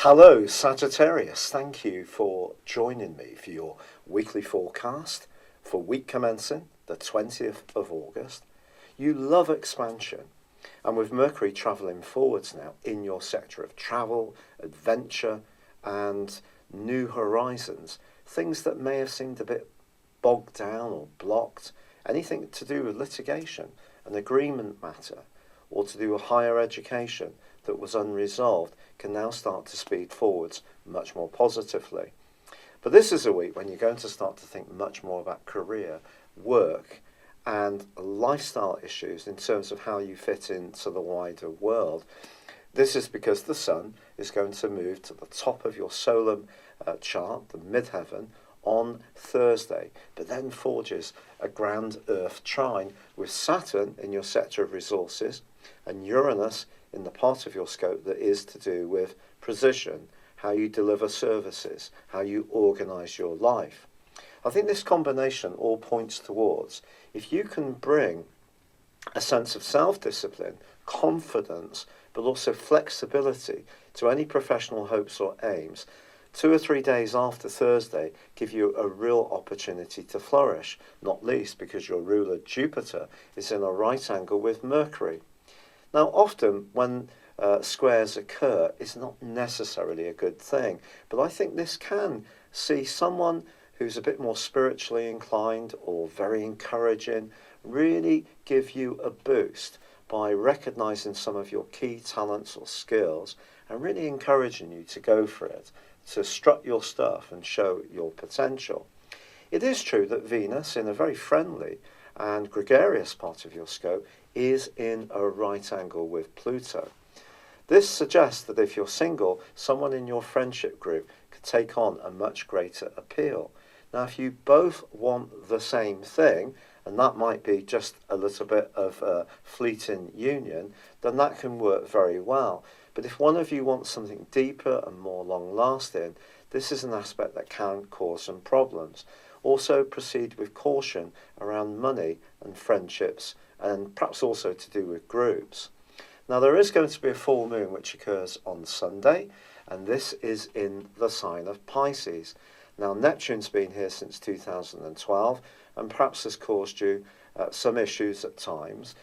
Hello, Sagittarius. Thank you for joining me for your weekly forecast for week commencing the 20th of August. You love expansion, and with Mercury travelling forwards now in your sector of travel, adventure, and new horizons, things that may have seemed a bit bogged down or blocked, anything to do with litigation, an agreement matter, or to do with higher education that was unresolved can now start to speed forwards much more positively. But this is a week when you're going to start to think much more about career, work, and lifestyle issues in terms of how you fit into the wider world. This is because the Sun is going to move to the top of your solar chart, the midheaven, on Thursday, but then forges a grand Earth trine with Saturn in your sector of resources and Uranus in the part of your scope that is to do with precision, how you deliver services, how you organise your life. I think this combination all points towards if you can bring a sense of self-discipline, confidence, but also flexibility to any professional hopes or aims, 2 or 3 days after Thursday give you a real opportunity to flourish, not least because your ruler Jupiter is in a right angle with Mercury. Now, often when squares occur, it's not necessarily a good thing, but I think this can see someone who's a bit more spiritually inclined or very encouraging really give you a boost by recognising some of your key talents or skills and really encouraging you to go for it, to strut your stuff and show your potential. It is true that Venus, in a very friendly and gregarious part of your scope, is in a right angle with Pluto. This suggests that if you're single, someone in your friendship group could take on a much greater appeal. Now, if you both want the same thing, and that might be just a little bit of a fleeting union, then that can work very well. But if one of you wants something deeper and more long-lasting, this is an aspect that can cause some problems. Also proceed with caution around money and friendships, and perhaps also to do with groups. Now, there is going to be a full moon which occurs on Sunday, and this is in the sign of Pisces. Now, Neptune's been here since 2012 and perhaps has caused you some issues at times,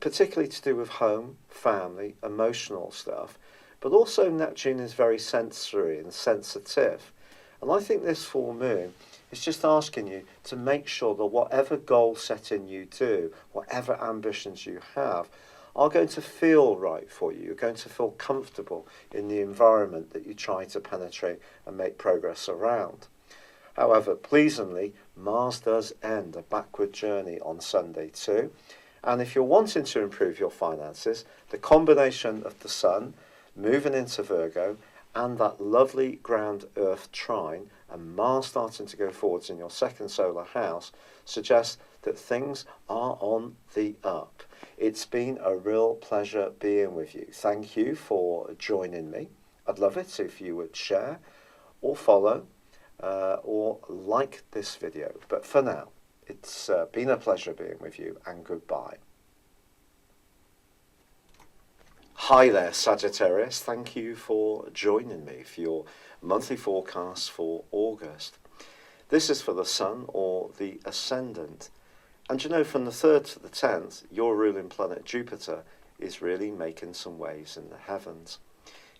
particularly to do with home, family, emotional stuff. But also Neptune is very sensory and sensitive. And I think this full moon is just asking you to make sure that whatever goal setting you do, whatever ambitions you have, are going to feel right for you. You're going to feel comfortable in the environment that you try to penetrate and make progress around. However, pleasingly, Mars does end a backward journey on Sunday too. And if you're wanting to improve your finances, the combination of the Sun moving into Virgo and that lovely ground Earth trine and Mars starting to go forwards in your second solar house suggests that things are on the up. It's been a real pleasure being with you. Thank you for joining me. I'd love it if you would share or follow or like this video. But for now, it's been a pleasure being with you, and goodbye. Hi there, Sagittarius. Thank you for joining me for your monthly forecast for August. This is for the Sun or the Ascendant. And you know, from the 3rd to the 10th, your ruling planet Jupiter is really making some waves in the heavens.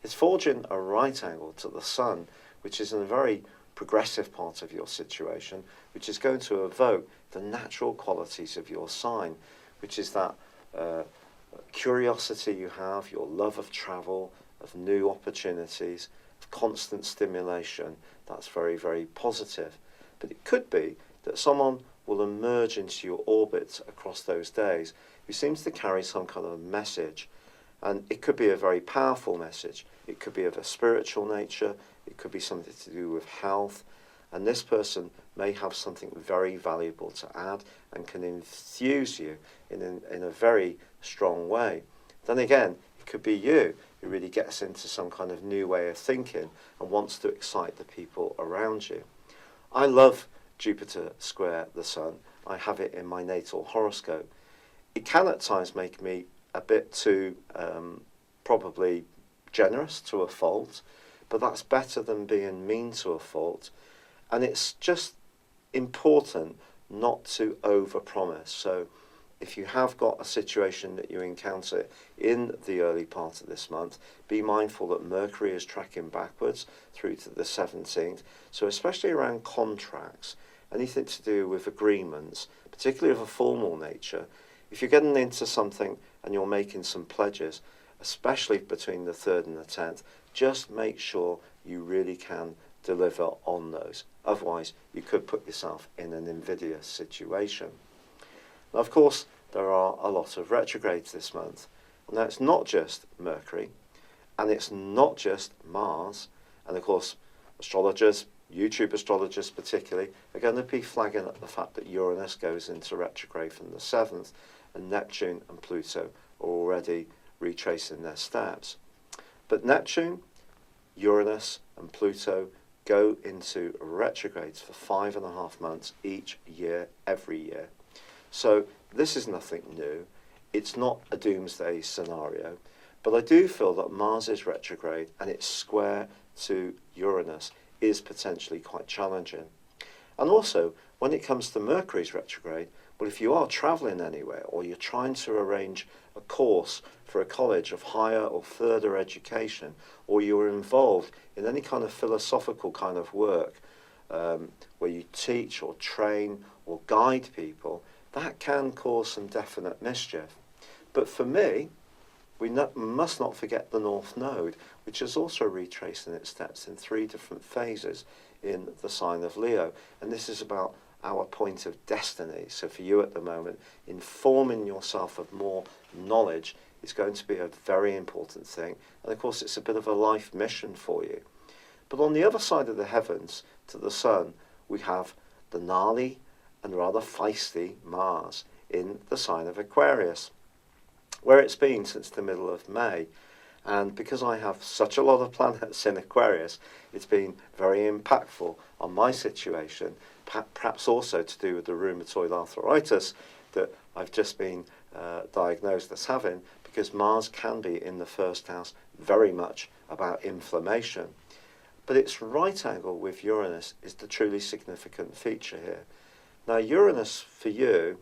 It's forging a right angle to the Sun, which is in a very progressive part of your situation, which is going to evoke the natural qualities of your sign, which is that curiosity you have, your love of travel, of new opportunities, of constant stimulation. That's very, very positive. But it could be that someone will emerge into your orbit across those days who seems to carry some kind of message. And it could be a very powerful message. It could be of a spiritual nature. It could be something to do with health. And this person may have something very valuable to add and can enthuse you in a very strong way. Then again, it could be you who really gets into some kind of new way of thinking and wants to excite the people around you. I love Jupiter square the Sun. I have it in my natal horoscope. It can at times make me a bit too probably generous to a fault, but that's better than being mean to a fault. And it's just important not to overpromise. So if you have got a situation that you encounter in the early part of this month, be mindful that Mercury is tracking backwards through to the 17th. So especially around contracts, anything to do with agreements, particularly of a formal nature, if you're getting into something and you're making some pledges, especially between the 3rd and the 10th, just make sure you really can deliver on those. Otherwise, you could put yourself in an invidious situation. Now, of course, there are a lot of retrogrades this month. Now, it's not just Mercury, and it's not just Mars. And of course, astrologers, YouTube astrologers particularly, are going to be flagging up the fact that Uranus goes into retrograde from the 7th, and Neptune and Pluto are already retracing their steps. But Neptune, Uranus and Pluto go into retrogrades for 5.5 months each year, every year. So this is nothing new. It's not a doomsday scenario, but I do feel that Mars is retrograde and its square to Uranus is potentially quite challenging. And also, when it comes to Mercury's retrograde, well, if you are travelling anywhere or you're trying to arrange a course for a college of higher or further education, or you're involved in any kind of philosophical kind of work where you teach or train or guide people, that can cause some definite mischief. But for me, we must not forget the North Node, which is also retracing its steps in 3 different phases in the sign of Leo. And this is about our point of destiny. So for you at the moment, informing yourself of more knowledge is going to be a very important thing. And of course, it's a bit of a life mission for you. But on the other side of the heavens, to the sun, we have the gnarly and rather feisty Mars in the sign of Aquarius, where it's been since the middle of May. And because I have such a lot of planets in Aquarius, it's been very impactful on my situation, perhaps also to do with the rheumatoid arthritis that I've just been diagnosed as having, because Mars can be in the first house very much about inflammation. But its right angle with Uranus is the truly significant feature here. Now, Uranus for you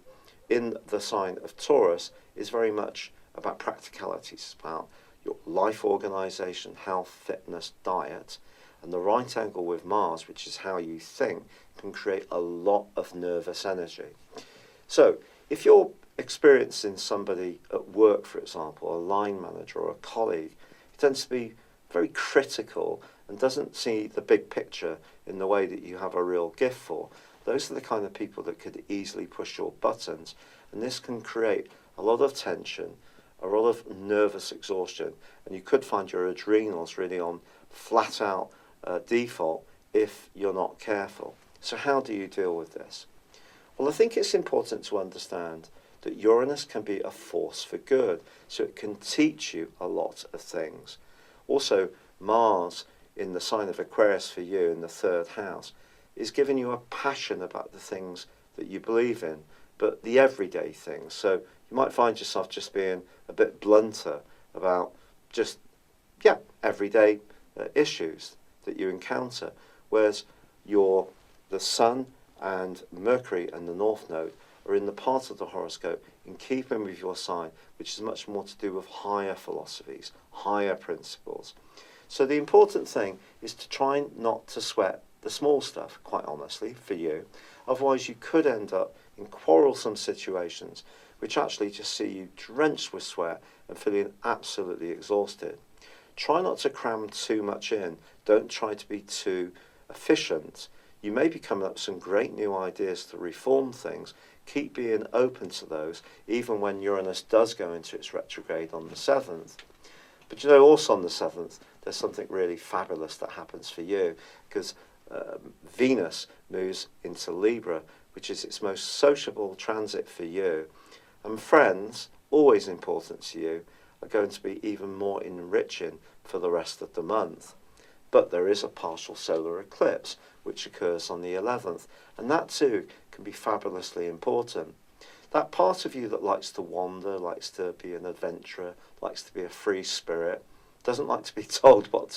in the sign of Taurus is very much about practicalities, about your life organisation, health, fitness, diet. And the right angle with Mars, which is how you think, can create a lot of nervous energy. So if you're experiencing somebody at work, for example, a line manager or a colleague, who tends to be very critical and doesn't see the big picture in the way that you have a real gift for, those are the kind of people that could easily push your buttons. And this can create a lot of tension, a lot of nervous exhaustion, and you could find your adrenals really on flat out default if you're not careful. So how do you deal with this? Well, I think it's important to understand that Uranus can be a force for good, so it can teach you a lot of things. Also, Mars in the sign of Aquarius for you in the 3rd house is giving you a passion about the things that you believe in, but the everyday things. So you might find yourself just being a bit blunter about just, everyday issues that you encounter, whereas the Sun and Mercury and the North Node are in the part of the horoscope in keeping with your sign, which is much more to do with higher philosophies, higher principles. So the important thing is to try not to sweat the small stuff, quite honestly, for you. Otherwise, you could end up in quarrelsome situations, which actually just see you drenched with sweat and feeling absolutely exhausted. Try not to cram too much in. Don't try to be too efficient. You may be coming up with some great new ideas to reform things. Keep being open to those, even when Uranus does go into its retrograde on the 7th. But also on the 7th, there's something really fabulous that happens for you, because Venus moves into Libra, which is its most sociable transit for you. And friends, always important to you, are going to be even more enriching for the rest of the month. But there is a partial solar eclipse, which occurs on the 11th, and that too can be fabulously important. That part of you that likes to wander, likes to be an adventurer, likes to be a free spirit, doesn't like to be told what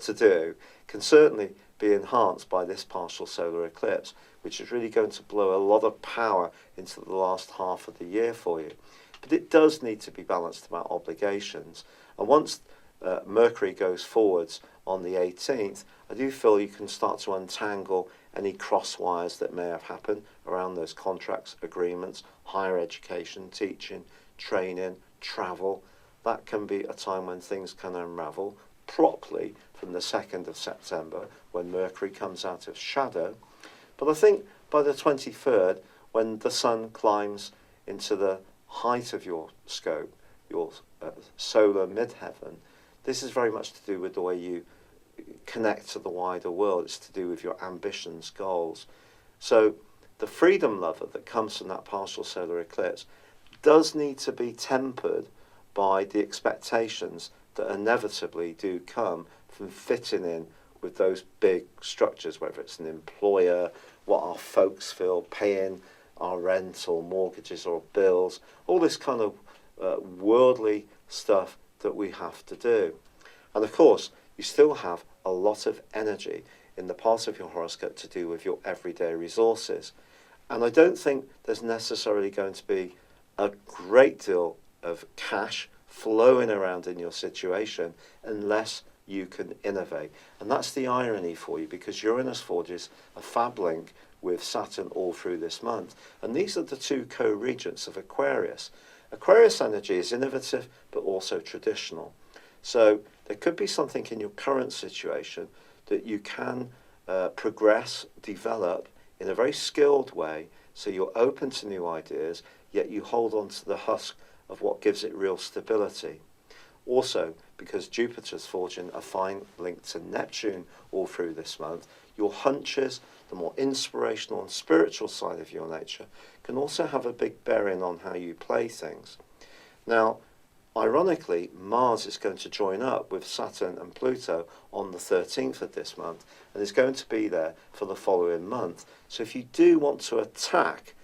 to do, can certainly be enhanced by this partial solar eclipse, which is really going to blow a lot of power into the last half of the year for you. But it does need to be balanced about obligations. And once Mercury goes forwards on the 18th, I do feel you can start to untangle any cross wires that may have happened around those contracts, agreements, higher education, teaching, training, travel. That can be a time when things can unravel properly from the 2nd of September, when Mercury comes out of shadow. But I think by the 23rd, when the sun climbs into the height of your scope, your solar midheaven, this is very much to do with the way you connect to the wider world. It's to do with your ambitions, goals. So the freedom lover that comes from that partial solar eclipse does need to be tempered by the expectations that inevitably do come from fitting in with those big structures, whether it's an employer, what our folks feel, paying our rent or mortgages or bills, all this kind of worldly stuff that we have to do. And of course, you still have a lot of energy in the part of your horoscope to do with your everyday resources. And I don't think there's necessarily going to be a great deal of cash flowing around in your situation unless you can innovate. And that's the irony for you, because Uranus forges a fab link with Saturn all through this month. And these are the two co-regents of Aquarius. Aquarius energy is innovative but also traditional. So there could be something in your current situation that you can progress, develop in a very skilled way, so you're open to new ideas, yet you hold on to the husk of what gives it real stability. Also, because Jupiter's forging a fine link to Neptune all through this month, your hunches, the more inspirational and spiritual side of your nature, can also have a big bearing on how you play things. Now, ironically, Mars is going to join up with Saturn and Pluto on the 13th of this month, and is going to be there for the following month. So if you do want to attack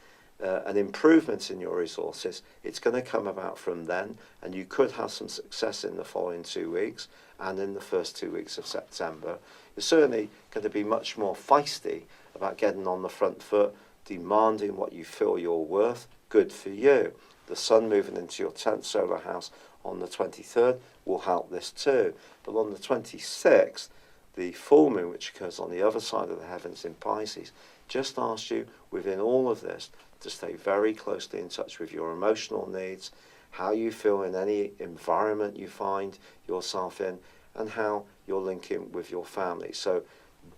an improvement in your resources, it's going to come about from then, and you could have some success in the following 2 weeks and in the first 2 weeks of September. You're certainly going to be much more feisty about getting on the front foot, demanding what you feel you're worth. Good for you. The sun moving into your 10th solar house on the 23rd will help this too. But on the 26th, the full moon, which occurs on the other side of the heavens in Pisces, just asks you within all of this to stay very closely in touch with your emotional needs, how you feel in any environment you find yourself in, and how you're linking with your family. So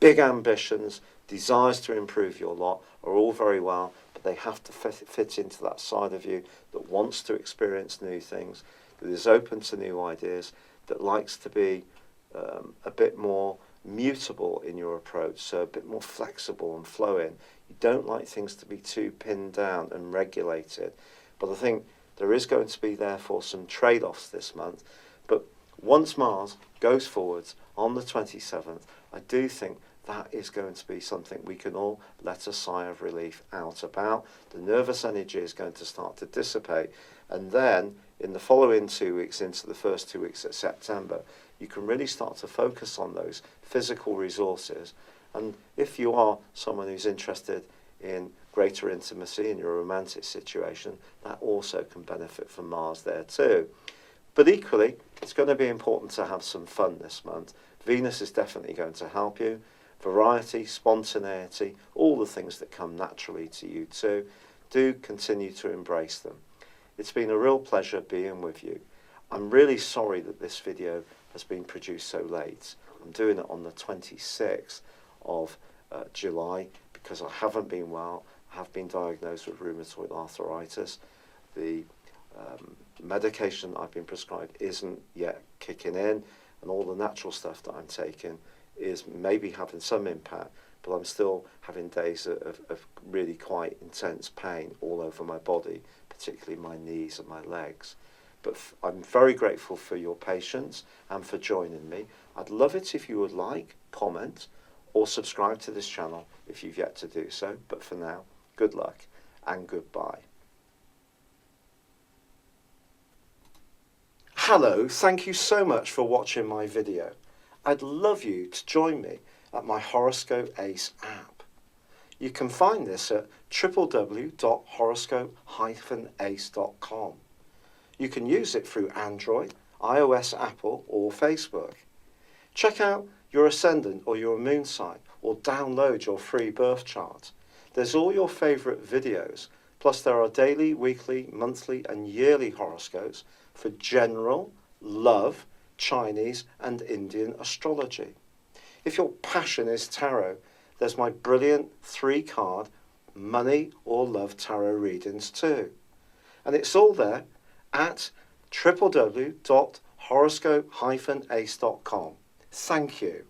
big ambitions, desires to improve your lot are all very well, but they have to fit into that side of you that wants to experience new things, that is open to new ideas, that likes to be a bit more mutable in your approach, so a bit more flexible and flowing. You don't like things to be too pinned down and regulated. But I think there is going to be therefore some trade-offs this month. But once Mars goes forwards on the 27th, I do think that is going to be something we can all let a sigh of relief out about. The nervous energy is going to start to dissipate, and then in the following 2 weeks, into the first 2 weeks of September, you can really start to focus on those physical resources. And if you are someone who's interested in greater intimacy in your romantic situation, that also can benefit from Mars there too. But equally, it's going to be important to have some fun this month. Venus is definitely going to help you. Variety, spontaneity, all the things that come naturally to you too. Do continue to embrace them. It's been a real pleasure being with you. I'm really sorry that this video has been produced so late. I'm doing it on the 26th of July because I haven't been well. I have been diagnosed with rheumatoid arthritis. The medication I've been prescribed isn't yet kicking in, and all the natural stuff that I'm taking is maybe having some impact, but I'm still having days of really quite intense pain all over my body, particularly my knees and my legs. But I'm very grateful for your patience and for joining me. I'd love it if you would like, comment, or subscribe to this channel if you've yet to do so. But for now, good luck and goodbye. Hello, thank you so much for watching my video. I'd love you to join me at my Horoscope Ace app. You can find this at www.horoscope-ace.com. You can use it through Android, iOS, Apple or Facebook. Check out your ascendant or your moon sign or download your free birth chart. There's all your favourite videos, plus there are daily, weekly, monthly and yearly horoscopes for general, love, Chinese and Indian astrology. If your passion is tarot, there's my brilliant 3-card money or love tarot readings too. And it's all there at www.horoscope-ace.com. Thank you.